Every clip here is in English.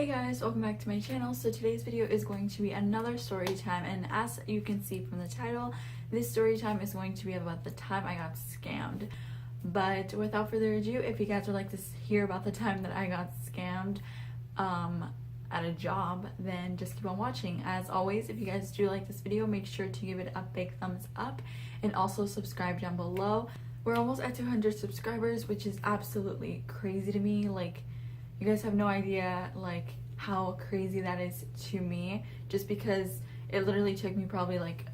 Hey guys, welcome back to my channel. So today's video is going to be another story time, and as you can see from the title, this story time is going to be about the time I got scammed. But without further ado, if you guys would like to hear about the time that I got scammed at a job, then just keep on watching. As always, if you guys do like this video, make sure to give it a big thumbs up and also subscribe down below. We're almost at 200 subscribers, which is absolutely crazy to me. Like, you guys have no idea like how crazy that is to me, just because it literally took me probably like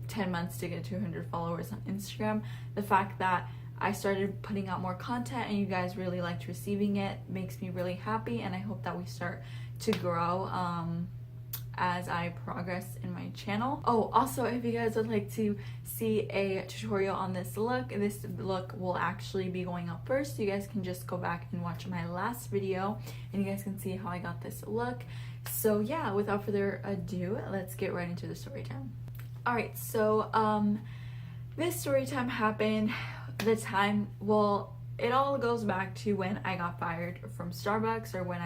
10 months to get 200 followers on Instagram. The fact that I started putting out more content and you guys really liked receiving it makes me really happy, and I hope that we start to grow as I progress in my channel. Oh, also, if you guys would like to see a tutorial on this look will actually be going up first. You guys can just go back and watch my last video and you guys can see how I got this look. So yeah, without further ado, let's get right into the story time. Alright, so this story time happened it all goes back to when I got fired from Starbucks, or when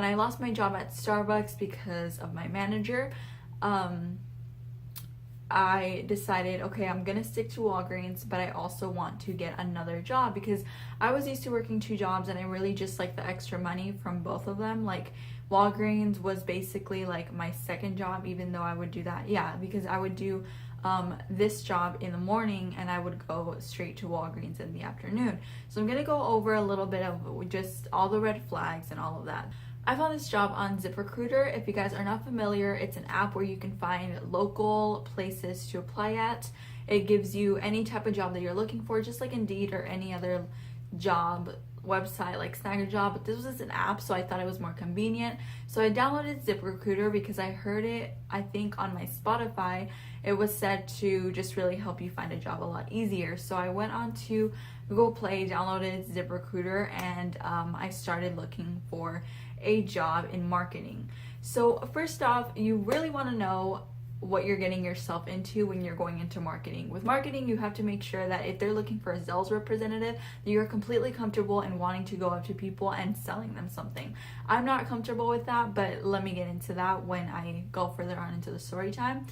I lost my job at Starbucks because of my manager. I decided, okay, I'm gonna stick to Walgreens, but I also want to get another job because I was used to working 2 jobs and I really just like the extra money from both of them. Like, Walgreens was basically like my second job, even though I would do that, because I would do this job in the morning and I would go straight to Walgreens in the afternoon. So I'm gonna go over a little bit of just all the red flags and all of that. I found this job on ZipRecruiter. If you guys are not familiar, it's an app where you can find local places to apply at. It gives you any type of job that you're looking for, just like Indeed or any other job website like Snag a Job, but this was an app, so I thought it was more convenient. So I downloaded ZipRecruiter because I heard it, I think on my Spotify, it was said to just really help you find a job a lot easier. So I went on to Google Play, downloaded ZipRecruiter, and I started looking for a job in marketing. So first off, you really want to know what you're getting yourself into when you're going into marketing. With marketing, you have to make sure that if they're looking for a sales representative, that you're completely comfortable in wanting to go up to people and selling them something. I'm not comfortable with that, but let me get into that when I go further on into the story time.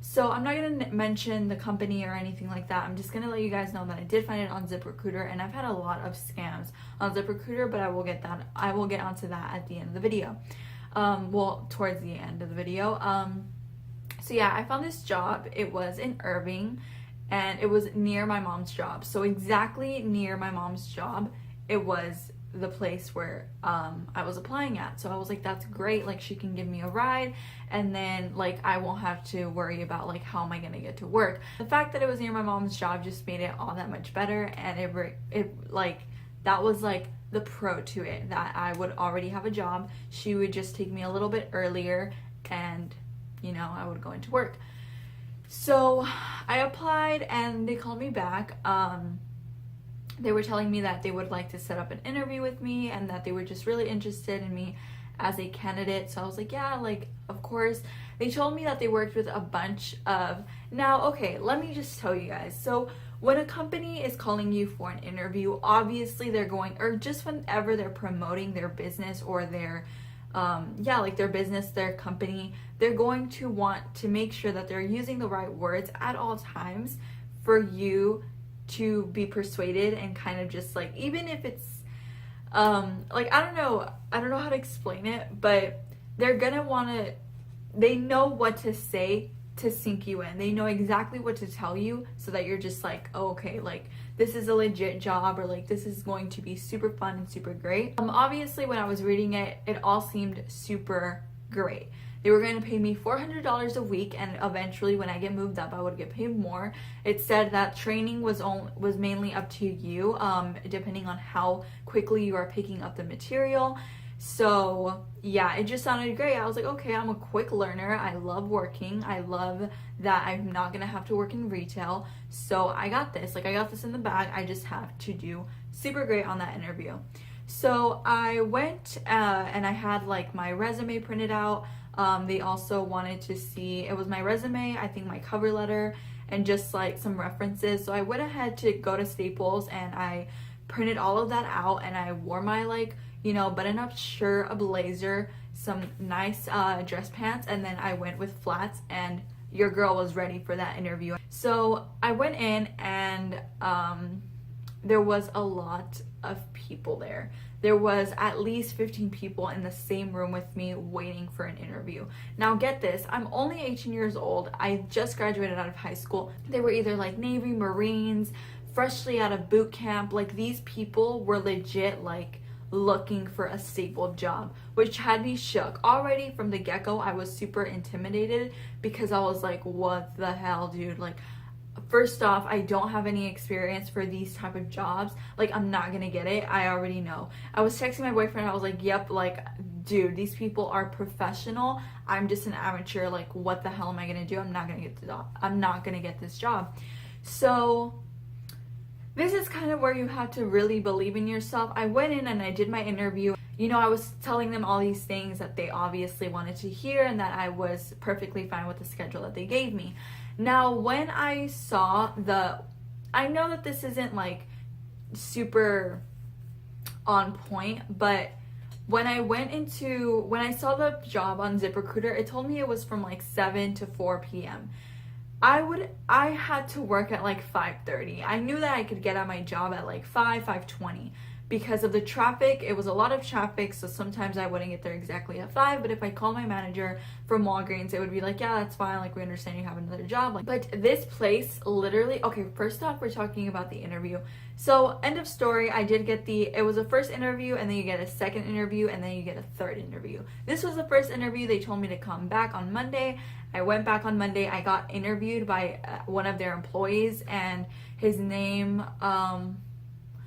So I'm not going to mention the company or anything like that. I'm just going to let you guys know that I did find it on ZipRecruiter, and I've had a lot of scams on ZipRecruiter, but I will get onto that at the end of the video. Towards the end of the video. So yeah, I found this job. It was in Irving, and it was near my mom's job. So exactly near my mom's job, it was the place where I was applying at. So I was like, that's great, like she can give me a ride, and then like I won't have to worry about like how am I gonna get to work. The fact that it was near my mom's job just made it all that much better, and that was like the pro to it, that I would already have a job. She would just take me a little bit earlier and I would go into work. So I applied and they called me back. They were telling me that they would like to set up an interview with me and that they were just really interested in me as a candidate. So I was like, yeah, like, of course. They told me that they worked with a bunch of... Now, okay, let me just tell you guys. So when a company is calling you for an interview, obviously they're going, or just whenever they're promoting their business or their their business, their company, they're going to want to make sure that they're using the right words at all times for you to be persuaded, and kind of just like, even if it's like, I don't know how to explain it, but they're gonna want to, they know what to say to sink you in. They know exactly what to tell you so that you're just like, oh, okay, like this is a legit job, or like this is going to be super fun and super great. Obviously when I was reading it, it all seemed super great. They were going to pay me $400 a week, and eventually when I get moved up I would get paid more. It said that training was mainly up to you, depending on how quickly you are picking up the material. So yeah, it just sounded great. I was like, okay, I'm a quick learner. I love working. I love that I'm not gonna have to work in retail. So I got this. Like, I got this in the bag. I just have to do super great on that interview. So I went and I had like my resume printed out. They also wanted to see, it was my resume, I think my cover letter, and just like some references. So I went ahead to go to Staples and I printed all of that out, and I wore my like button-up shirt, a blazer, some nice dress pants, and then I went with flats, and your girl was ready for that interview. So I went in, and there was a lot of people there. There was at least 15 people in the same room with me waiting for an interview. Now get this, I'm only 18 years old. I just graduated out of high school. They were either like Navy, Marines, freshly out of boot camp. Like, these people were legit like looking for a stable job, which had me shook. Already from the get-go, I was super intimidated because I was like, what the hell, dude? Like, first off, I don't have any experience for these type of jobs. Like, I'm not gonna get it. I already know. I was texting my boyfriend. I was like, yep, like, dude, these people are professional. I'm just an amateur. Like, what the hell am I gonna do? I'm not gonna get the job. I'm not gonna get this job. So this is kind of where you have to really believe in yourself. I went in and I did my interview. I was telling them all these things that they obviously wanted to hear, and that I was perfectly fine with the schedule that they gave me. Now, when I saw I know that this isn't like super on point, but when I saw the job on ZipRecruiter, it told me it was from like 7 to 4 p.m. I had to work at like 5:30. I knew that I could get at my job at like 5:20. Because of the traffic, it was a lot of traffic, so sometimes I wouldn't get there exactly at 5, but if I called my manager from Walgreens, it would be like, yeah, that's fine, like, we understand you have another job. Like, but this place literally, okay, first off, we're talking about the interview. So, end of story, I did get it was a first interview, and then you get a second interview, and then you get a third interview. This was the first interview. They told me to come back on Monday. I went back on Monday. I got interviewed by one of their employees, and his name,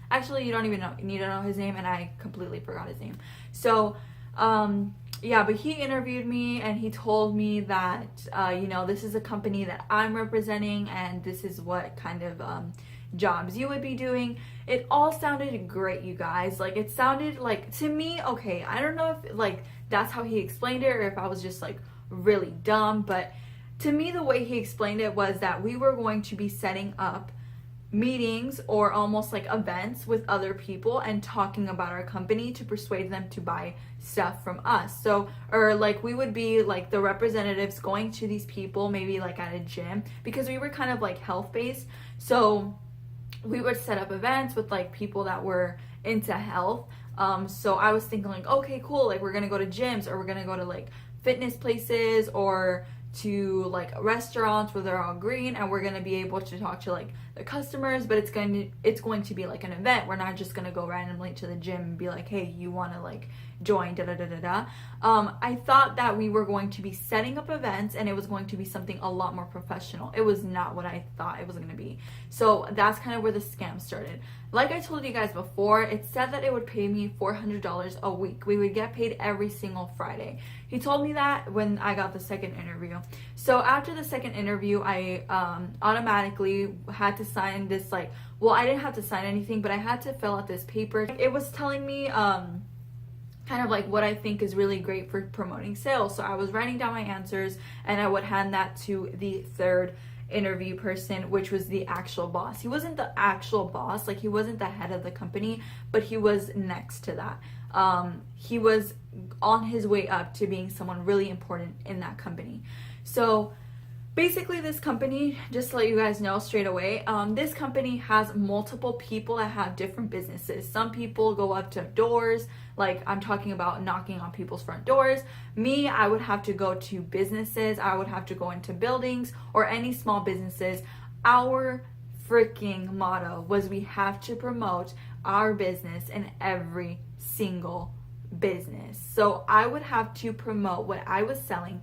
actually, you don't even need to know his name, and I completely forgot his name. So, yeah, but he interviewed me, and he told me that, this is a company that I'm representing, and this is what kind of jobs you would be doing. It all sounded great, you guys. Like, it sounded like, to me, okay, I don't know if, like, that's how he explained it, or if I was just, like, really dumb, but to me, the way he explained it was that we were going to be setting up meetings or almost like events with other people and talking about our company to persuade them to buy stuff from us. So, or like, we would be like the representatives going to these people, maybe like at a gym, because we were kind of like health based. So we would set up events with like people that were into health. So I was thinking like, okay, cool, like, we're gonna go to gyms, or we're gonna go to like fitness places, or to like restaurants where they're all green, and we're going to be able to talk to like the customers, but it's going to be like an event. We're not just going to go randomly to the gym and be like, hey, you want to like join da da da da da. I thought that we were going to be setting up events, and it was going to be something a lot more professional. It was not what I thought it was going to be. So that's kind of where the scam started. Like I told you guys before, it said that it would pay me $400 a week. We would get paid every single Friday. He told me that when I got the second interview. So after the second interview, I automatically had to sign this, like, well, I didn't have to sign anything, but I had to fill out this paper. It was telling me kind of like what I think is really great for promoting sales. So I was writing down my answers, and I would hand that to the third interview person, which was the actual boss. He wasn't the actual boss, like, he wasn't the head of the company, but he was next to that. He was on his way up to being someone really important in that company. So basically, this company, just to let you guys know straight away, this company has multiple people that have different businesses. Some people go up to doors, like I'm talking about knocking on people's front doors. Me, I would have to go to businesses. I would have to go into buildings or any small businesses. Our freaking motto was we have to promote our business in every single business. So I would have to promote what I was selling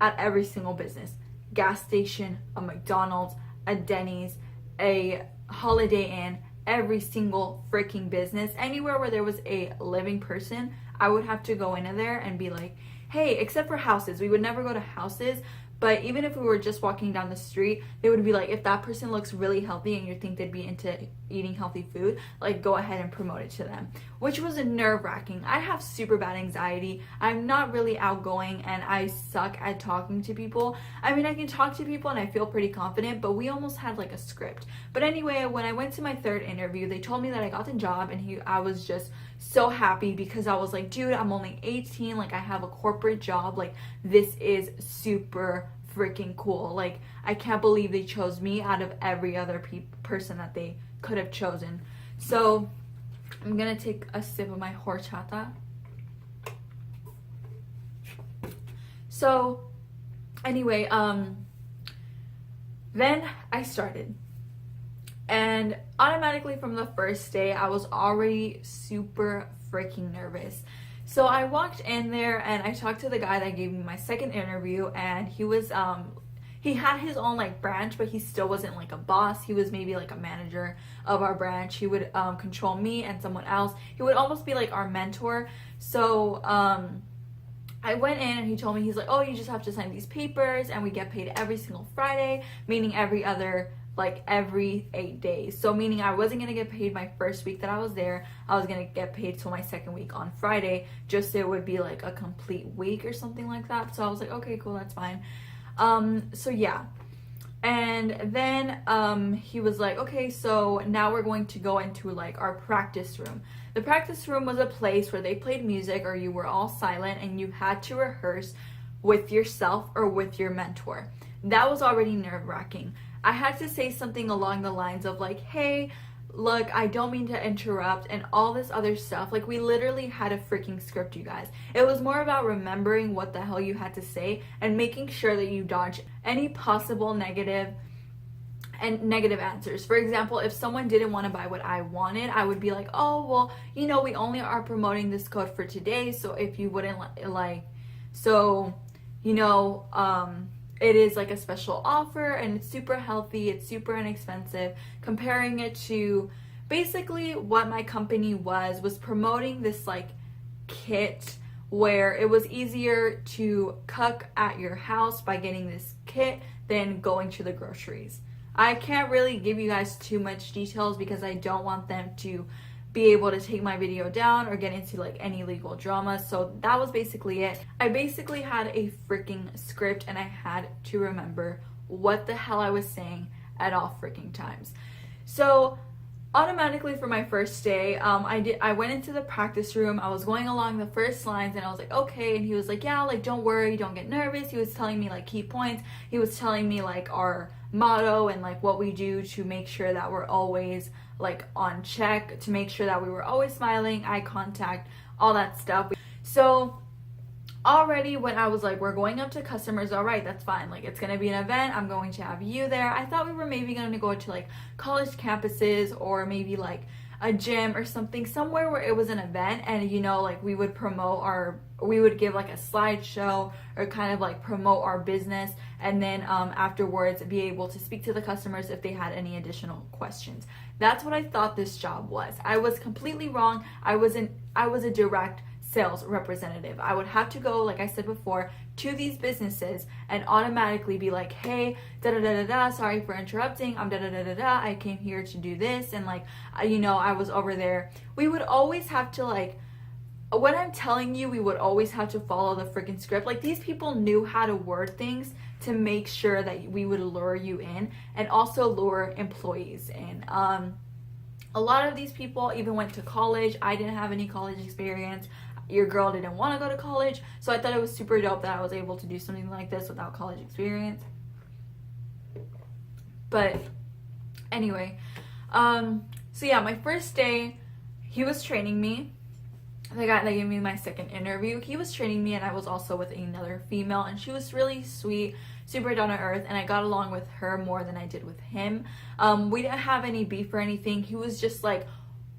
at every single business. Gas station, a McDonald's, a Denny's, a Holiday Inn, every single freaking business. Anywhere where there was a living person, I would have to go into there and be like, hey, except for houses. We would never go to houses, but even if we were just walking down the street, they would be like, if that person looks really healthy and you think they'd be into eating healthy food, like, go ahead and promote it to them, which was nerve-wracking. I have super bad anxiety. I'm not really outgoing, and I suck at talking to people. I mean, I can talk to people and I feel pretty confident, but we almost had like a script. But anyway, when I went to my third interview, they told me that I got the job, and I was just so happy because I was like, dude, I'm only 18, like I have a corporate job, like this is super freaking cool. Like I can't believe they chose me out of every other person that they could have chosen. So I'm gonna take a sip of my horchata. So anyway, then I started, and automatically from the first day I was already super freaking nervous. So I walked in there and I talked to the guy that gave me my second interview, and he was he had his own like branch, but he still wasn't like a boss. He was maybe like a manager of our branch. He would control me and someone else. He would almost be like our mentor. So I went in and he told me, he's like, oh, you just have to sign these papers and we get paid every single Friday, meaning every 8 days. So meaning I wasn't going to get paid my first week that I was there. I was going to get paid till my second week on Friday, just so it would be like a complete week or something like that. So I was like, okay, cool, that's fine. So yeah. And then he was like, okay, so now we're going to go into like our practice room. The practice room was a place where they played music or you were all silent and you had to rehearse with yourself or with your mentor. That was already nerve-wracking. I had to say something along the lines of like, hey, look, I don't mean to interrupt, and all this other stuff. Like, we literally had a freaking script, you guys. It was more about remembering what the hell you had to say and making sure that you dodge any possible negative answers. For example, if someone didn't want to buy what I wanted, I would be like, oh, well, you know, we only are promoting this code for today, so if you wouldn't it is like a special offer and it's super healthy, it's super inexpensive, comparing it to basically what my company was promoting this like kit where it was easier to cook at your house by getting this kit than going to the groceries. I can't really give you guys too much details because I don't want them to be able to take my video down or get into like any legal drama. So that was basically it. I basically had a freaking script and I had to remember what the hell I was saying at all freaking times. So automatically for my first day, I went into the practice room. I was going along the first lines and I was like, okay. And he was like, yeah, like don't worry, don't get nervous. He was telling me like key points. He was telling me like our motto and like what we do to make sure that we're always like on check, to make sure that we were always smiling, eye contact, all that stuff. So already when I was like, we're going up to customers, all right, that's fine, like it's gonna be an event, I'm going to have you there. I thought we were maybe gonna go to like college campuses or maybe like a gym or something, somewhere where it was an event, and you know, like we would give like a slideshow or kind of like promote our business, and then afterwards be able to speak to the customers if they had any additional questions. That's what I thought this job was. I was completely wrong. I was a direct sales representative. I would have to go, like I said before, to these businesses and automatically be like, hey, da da da da da, sorry for interrupting, I'm da da da da da, I came here to do this, and like, I was over there. We would always have to like, when I'm telling you, we would always have to follow the freaking script. Like, these people knew how to word things to make sure that we would lure you in and also lure employees in. A lot of these people even went to college. I didn't have any college experience. Your girl didn't want to go to college, so I thought it was super dope that I was able to do something like this without college experience. But anyway, so yeah, my first day, he was training me. The guy that gave me my second interview, he was training me, and I was also with another female, and she was really sweet, super down to earth, and I got along with her more than I did with him. We didn't have any beef or anything. He was just like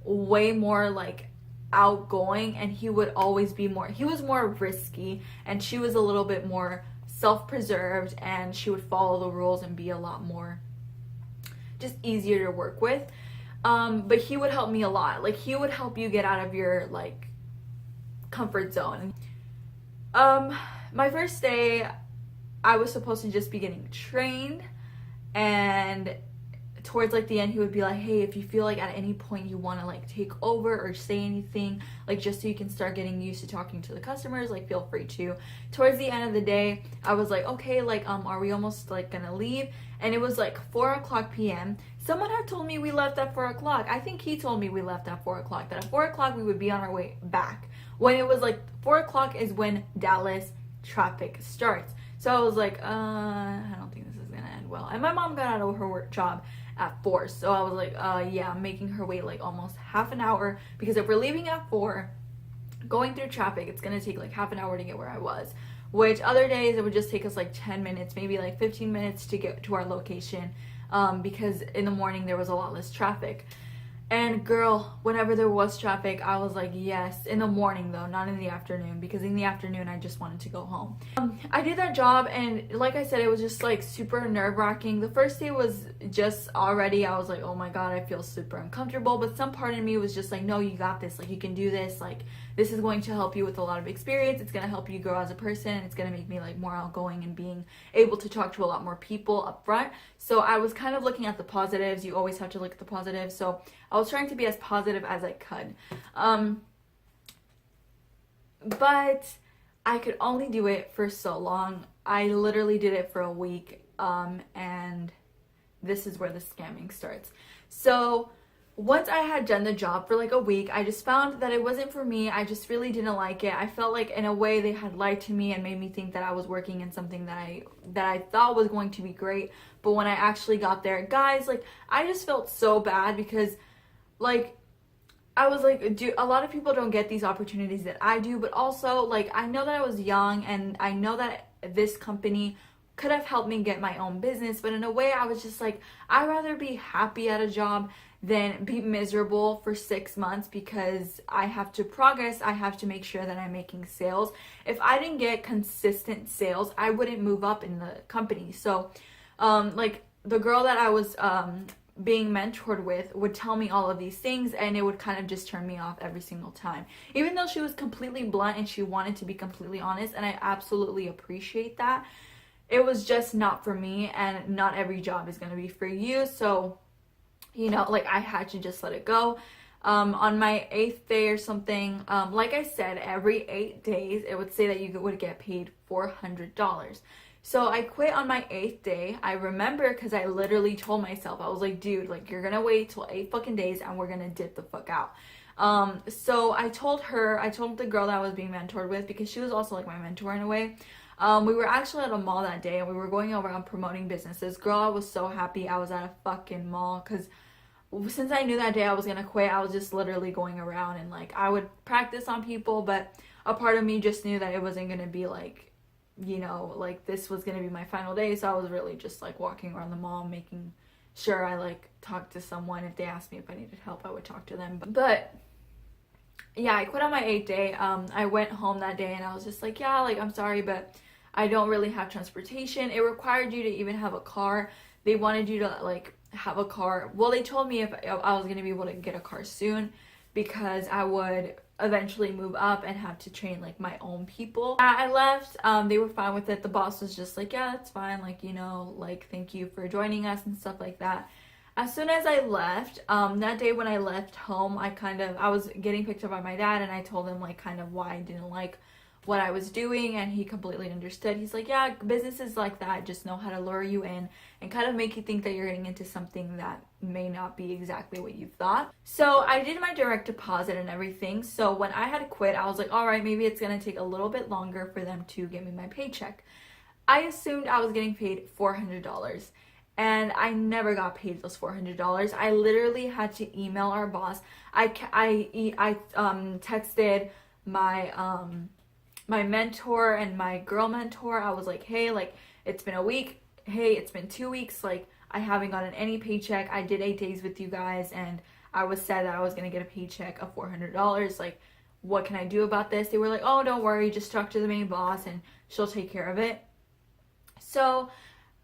way more like outgoing, and he would always be he was more risky, and she was a little bit more self-preserved, and she would follow the rules and be a lot more just easier to work with. But he would help me a lot. Like, he would help you get out of your like comfort zone. My first day, I was supposed to just be getting trained, and towards like the end, he would be like, hey, if you feel like at any point you want to like take over or say anything, like just so you can start getting used to talking to the customers, like feel free to. Towards the end of the day, I was like, okay, like are we almost like gonna leave? And it was like 4:00 p.m. Someone had told me we left at 4 o'clock. I think he told me we left at 4 o'clock, that at 4 o'clock we would be on our way back. When it was like 4 o'clock is when Dallas traffic starts. So I was like, I don't think this is gonna end well. And my mom got out of her work job at 4. So I was like, yeah, I'm making her wait like almost half an hour, because if we're leaving at 4, going through traffic, it's gonna take like half an hour to get where I was. Which other days it would just take us like 10 minutes, maybe like 15 minutes to get to our location, because in the morning there was a lot less traffic. And girl, whenever there was traffic, I was like, yes. In the morning though, not in the afternoon, because in the afternoon I just wanted to go home. I did that job, and like I said, it was just like super nerve-wracking. The first day was just already, I was like, oh my god, I feel super uncomfortable. But some part of me was just like, no, you got this. Like, you can do this. Like, this is going to help you with a lot of experience. It's going to help you grow as a person. It's going to make me like more outgoing and being able to talk to a lot more people up front. So I was kind of looking at the positives. You always have to look at the positives. So I was trying to be as positive as I could. But I could only do it for so long. I literally did it for a week. And this is where the scamming starts. So once I had done the job for like a week, I just found that it wasn't for me. I just really didn't like it. I felt like in a way they had lied to me and made me think that I was working in something that I thought was going to be great. But when I actually got there, guys, like, I just felt so bad, because like, I was like, dude, a lot of people don't get these opportunities that I do. But also, like, I know that I was young, and I know that this company could have helped me get my own business. But in a way, I was just like, I'd rather be happy at a job than be miserable for 6 months, because I have to progress. I have to make sure that I'm making sales. If I didn't get consistent sales, I wouldn't move up in the company. So, like, the girl that I was being mentored with would tell me all of these things, and it would kind of just turn me off every single time. Even though she was completely blunt and she wanted to be completely honest, and I absolutely appreciate that, it was just not for me, and not every job is going to be for you. So, you know, like, I had to just let it go. On my 8th day or something, like I said, every 8 days, it would say that you would get paid $400. So I quit on my 8th day. I remember, because I literally told myself, I was like, dude, like, you're gonna wait till 8 fucking days and we're gonna dip the fuck out. So I told the girl that I was being mentored with, because she was also like my mentor in a way. We were actually at a mall that day, and we were going around promoting businesses. Girl, I was so happy I was at a fucking mall, because since I knew that day I was gonna quit, I was just literally going around, and like, I would practice on people, but a part of me just knew that it wasn't gonna be like, you know, like, this was gonna be my final day. So I was really just like walking around the mall, making sure I like talked to someone. If they asked me if I needed help, I would talk to them. But yeah, I quit on my 8th day. I went home that day, and I was just like, yeah, like, I'm sorry, but I don't really have transportation. It required you to even have a car. They wanted you to like have a car. Well, they told me if I was gonna be able to get a car soon, because I would eventually move up and have to train like my own people. I left. They were fine with it. The boss was just like, yeah, that's fine, like, you know, like, thank you for joining us and stuff like that. As soon as I left, that day when I left home, I was getting picked up by my dad, and I told him like kind of why I didn't like what I was doing, and he completely understood. He's like, yeah, businesses like that just know how to lure you in and kind of make you think that you're getting into something that may not be exactly what you thought. So I did my direct deposit and everything. So when I had quit, I was like, all right, maybe it's gonna take a little bit longer for them to give me my paycheck. I assumed I was getting paid $400, and I never got paid those $400. I literally had to email our boss. I texted my mentor and my girl mentor. I was like, hey, like, it's been a week. Hey, it's been 2 weeks. Like, I haven't gotten any paycheck. I did 8 days with you guys, and I was said that I was gonna get a paycheck of $400. Like, what can I do about this? They were like, oh, don't worry, just talk to the main boss and she'll take care of it. So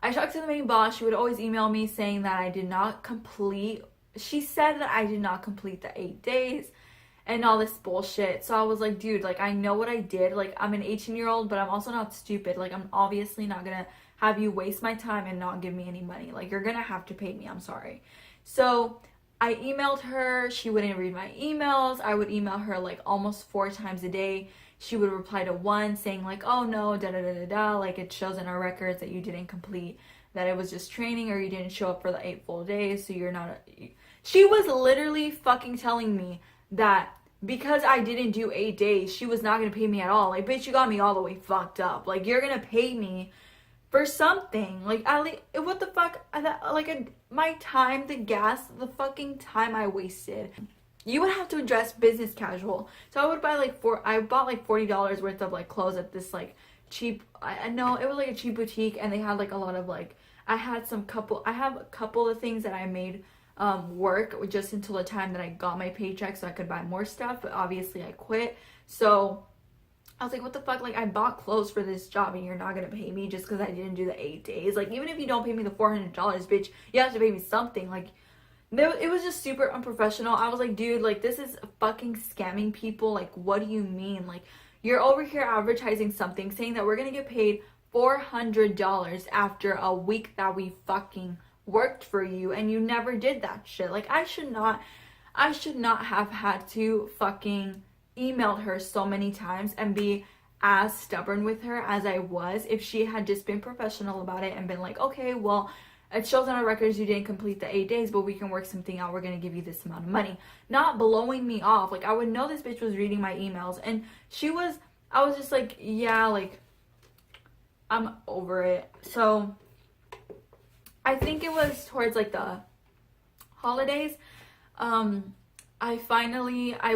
I talked to the main boss. She would always email me saying that I did not complete. She said that I did not complete the 8 days and all this bullshit. So I was like, dude, like, I know what I did. Like, I'm an 18-year-old, but I'm also not stupid. Like, I'm obviously not gonna have you waste my time and not give me any money. Like, you're gonna have to pay me. I'm sorry. So I emailed her. She wouldn't read my emails. I would email her like almost 4 times a day. She would reply to one saying like, oh no, da da da da da, like, it shows in our records that you didn't complete that it was just training, or you didn't show up for the 8 full days, so you're not she was literally fucking telling me that because I didn't do 8 days, she was not gonna pay me at all. Like, bitch, you got me all the way fucked up. Like, you're gonna pay me for something. Like, at least, what the fuck? My time, the gas, the fucking time I wasted. You would have to dress business casual. So I would buy I bought like $40 worth of like clothes at this like cheap, I know it was like a cheap boutique, and they had like a lot of like, I have a couple of things that I made work just until the time that I got my paycheck so I could buy more stuff, but obviously I quit. So I was like, what the fuck? Like, I bought clothes for this job and you're not gonna pay me just because I didn't do the 8 days. Like, even if you don't pay me the $400, bitch, you have to pay me something. Like, it was just super unprofessional. I was like, dude, like, this is fucking scamming people. Like, what do you mean? Like, you're over here advertising something saying that we're gonna get paid $400 after a week that we fucking worked for you, and you never did that shit. Like, I should not have had to fucking email her so many times and be as stubborn with her as I was if she had just been professional about it and been like, okay, well, it shows on our records you didn't complete the 8 days, but we can work something out. We're going to give you this amount of money. Not blowing me off. Like, I would know this bitch was reading my emails, and I was just like, yeah, like, I'm over it. So I think it was towards like the holidays. I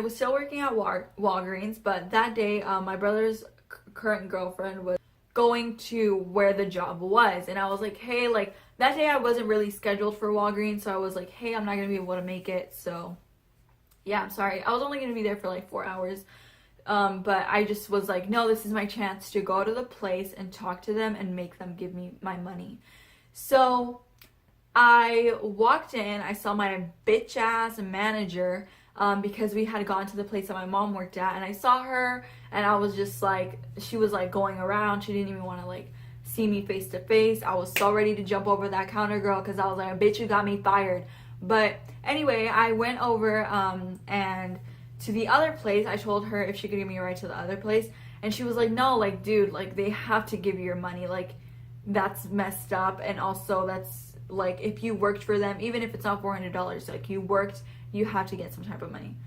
was still working at Walgreens, but that day, my brother's current girlfriend was going to where the job was, and I was like, hey, like, that day I wasn't really scheduled for Walgreens, so I was like, hey, I'm not gonna be able to make it, so yeah, I'm sorry. I was only gonna be there for like 4 hours, but I just was like, no, this is my chance to go to the place and talk to them and make them give me my money. So I walked in, I saw my bitch ass manager, because we had gone to the place that my mom worked at, and I saw her, and I was just like, she was like going around, she didn't even want to like see me face to face. I was so ready to jump over that counter, girl, because I was like, bitch, you got me fired. But anyway, I went over and to the other place. I told her if she could give me a ride to the other place, and she was like, no, like, dude, like, they have to give you your money. Like, that's messed up, and also that's like, if you worked for them, even if it's not $400, like, you worked, you have to get some type of money.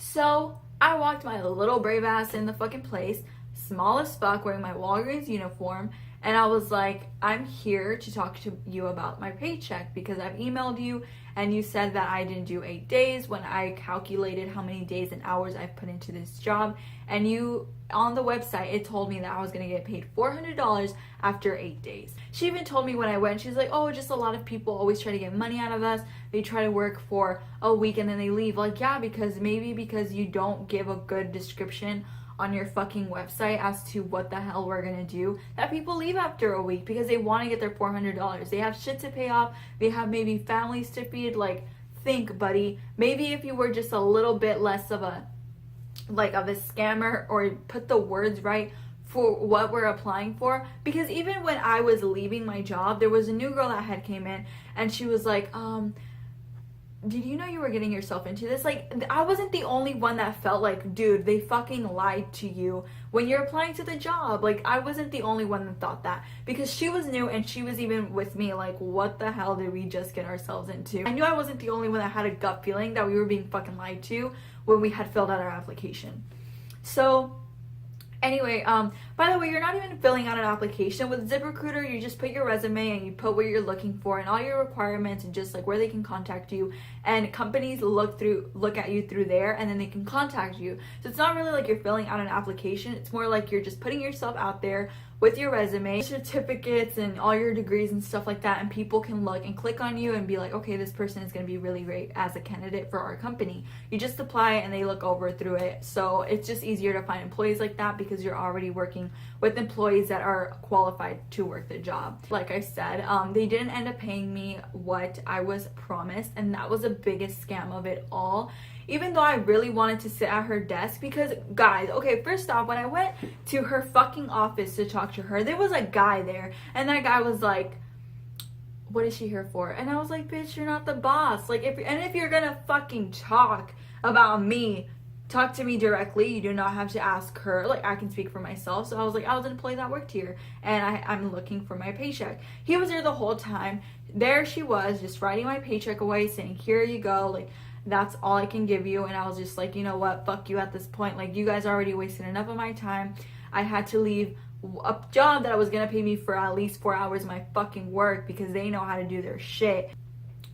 So I walked my little brave ass in the fucking place, small as fuck, wearing my Walgreens uniform, and I was like, I'm here to talk to you about my paycheck because I've emailed you and you said that I didn't do 8 days when I calculated how many days and hours I've put into this job, and you, on the website, it told me that I was going to get paid $400 after 8 days. She even told me when I went, she's like, oh, just a lot of people always try to get money out of us. They try to work for a week and then they leave. Like, yeah, because you don't give a good description on your fucking website as to what the hell we're gonna do, that people leave after a week because they want to get their $400. They have shit to pay off, they have maybe families to feed. Like, think, buddy, maybe if you were just a little bit less of a scammer, or put the words right for what we're applying for. Because even when I was leaving my job, there was a new girl that had came in, and she was like, did you know you were getting yourself into this? Like, I wasn't the only one that felt like, dude, they fucking lied to you when you're applying to the job. Like, I wasn't the only one that thought that, because she was new and she was even with me like, what the hell did we just get ourselves into? I knew I wasn't the only one that had a gut feeling that we were being fucking lied to when we had filled out our application. So anyway, by the way, you're not even filling out an application. With ZipRecruiter, you just put your resume and you put what you're looking for and all your requirements and just like where they can contact you, and companies look at you through there, and then they can contact you. So it's not really like you're filling out an application. It's more like you're just putting yourself out there with your resume, certificates, and all your degrees and stuff like that, and people can look and click on you and be like, okay, this person is going to be really great as a candidate for our company. You just apply and they look over through it. So it's just easier to find employees like that because you're already working with employees that are qualified to work the job. Like I said, they didn't end up paying me what I was promised, and that was the biggest scam of it all. Even though I really wanted to sit at her desk, because, guys, okay, first off, when I went to her fucking office to talk to her, there was a guy there, and that guy was like, what is she here for? And I was like, bitch, you're not the boss. Like, if you're gonna fucking talk about me, talk to me directly. You do not have to ask her. Like, I can speak for myself. So I was like, I was an employee that worked here, and I'm looking for my paycheck. He was there the whole time. There she was, just writing my paycheck away, saying, here you go, like, that's all I can give you. And I was just like, you know what, fuck you at this point. Like, you guys already wasted enough of my time. I had to leave a job that was gonna pay me for at least 4 hours of my fucking work because they know how to do their shit.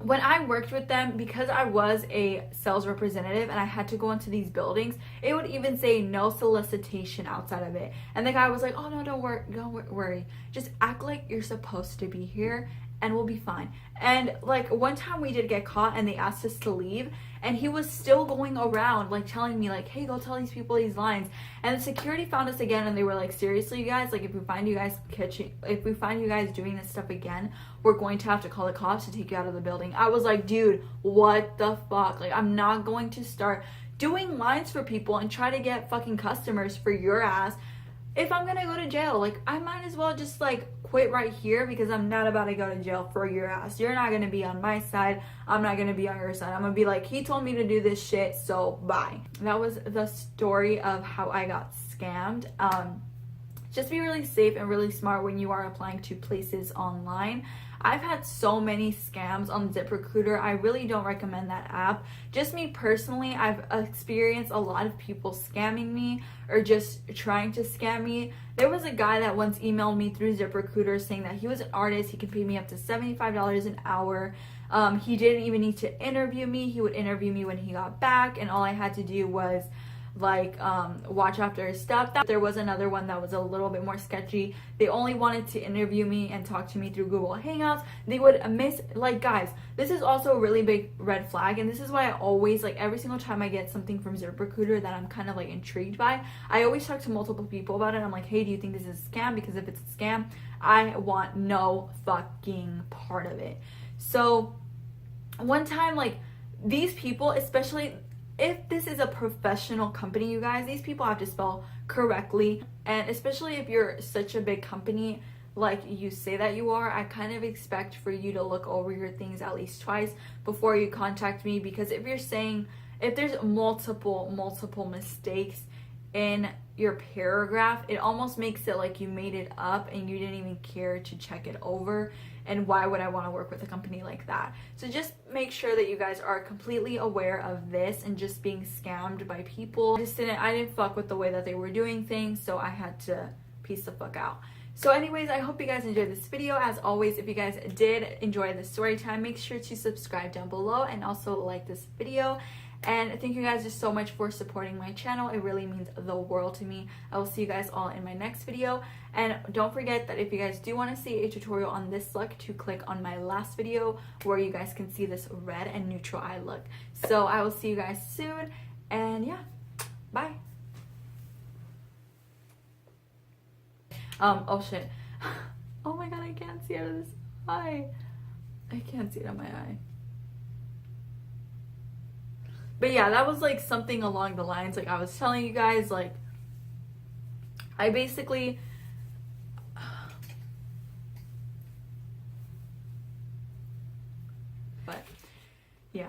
When I worked with them, because I was a sales representative and I had to go into these buildings, it would even say no solicitation outside of it. And the guy was like, oh no, don't worry. Just act like you're supposed to be here and we'll be fine. And like one time we did get caught and they asked us to leave, and he was still going around like telling me like, hey, go tell these people these lines. And the security found us again and they were like, seriously, you guys, like if we find you guys doing this stuff again, we're going to have to call the cops to take you out of the building. I was like, dude, what the fuck? Like, I'm not going to start doing lines for people and try to get fucking customers for your ass if I'm gonna go to jail. Like, I might as well just like quit right here, because I'm not about to go to jail for your ass. You're not gonna be on my side. I'm not gonna be on your side. I'm gonna be like, he told me to do this shit, so bye. That was the story of how I got scammed. Just be really safe and really smart when you are applying to places online. I've had so many scams on ZipRecruiter. I really don't recommend that app. Just me personally, I've experienced a lot of people scamming me or just trying to scam me. There was a guy that once emailed me through ZipRecruiter saying that he was an artist. He could pay me up to $75 an hour. He didn't even need to interview me. He would interview me when he got back, and all I had to do was like watch after his stuff. There was another one that was a little bit more sketchy. They only wanted to interview me and talk to me through Google Hangouts. They would like, guys, this is also a really big red flag, and this is why I always, like, every single time I get something from ZipRecruiter that I'm kind of like intrigued by, I always talk to multiple people about it. I'm like, hey, do you think this is a scam? Because if it's a scam, I want no fucking part of it. So one time, like, these people, especially if this is a professional company, you guys, these people have to spell correctly. And especially if you're such a big company like you say that you are, I kind of expect for you to look over your things at least twice before you contact me. Because if there's multiple mistakes in your paragraph, it almost makes it like you made it up and you didn't even care to check it over. And why would I want to work with a company like that? So just make sure that you guys are completely aware of this and just being scammed by people. I didn't fuck with the way that they were doing things, so I had to piece the fuck out. So anyways, I hope you guys enjoyed this video. As always, if you guys did enjoy the story time, make sure to subscribe down below and also like this video. And thank you guys just so much for supporting my channel. It really means the world to me. I will see you guys all in my next video. And don't forget that if you guys do want to see a tutorial on this look, to click on my last video where you guys can see this red and neutral eye look. So I will see you guys soon. And yeah, bye. Oh shit. Oh my god, I can't see out of this eye. I can't see it out of my eye. But yeah, that was like something along the lines, like I was telling you guys, like I basically but yeah.